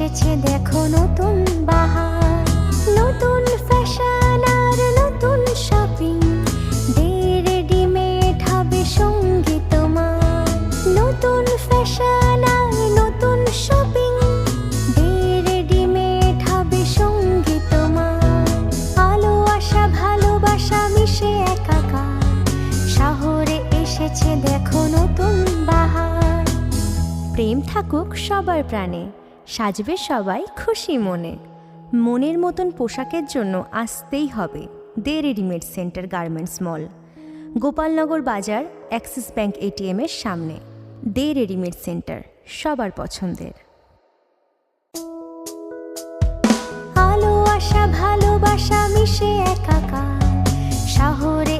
এসেছে দেখো নতুন বাহার, নতুন ফ্যাশন আর নতুন শপিং, দে রেডিমেড হবে সঙ্গী তোমার। নতুন ফ্যাশন আর নতুন শপিং, দে রেডিমেড হবে সঙ্গী তোমার। আলো আশা ভালোবাসা মিশে একাকার, শহরে এসেছে দেখো নতুন বাহার। প্রেম থাকুক সবার প্রাণে, সাজবে সবাই খুশি মনে। মনের মতন পোশাকের জন্য আসতেই হবে দে রেডিমেড সেন্টার গার্মেন্টস মল, গোপালনগর বাজার, অ্যাক্সিস ব্যাংক এটিএম এর সামনে। দে রেডিমেড সেন্টার সবার পছন্দের। আলো আশা ভালোবাসা মিশে একাকার, শহরে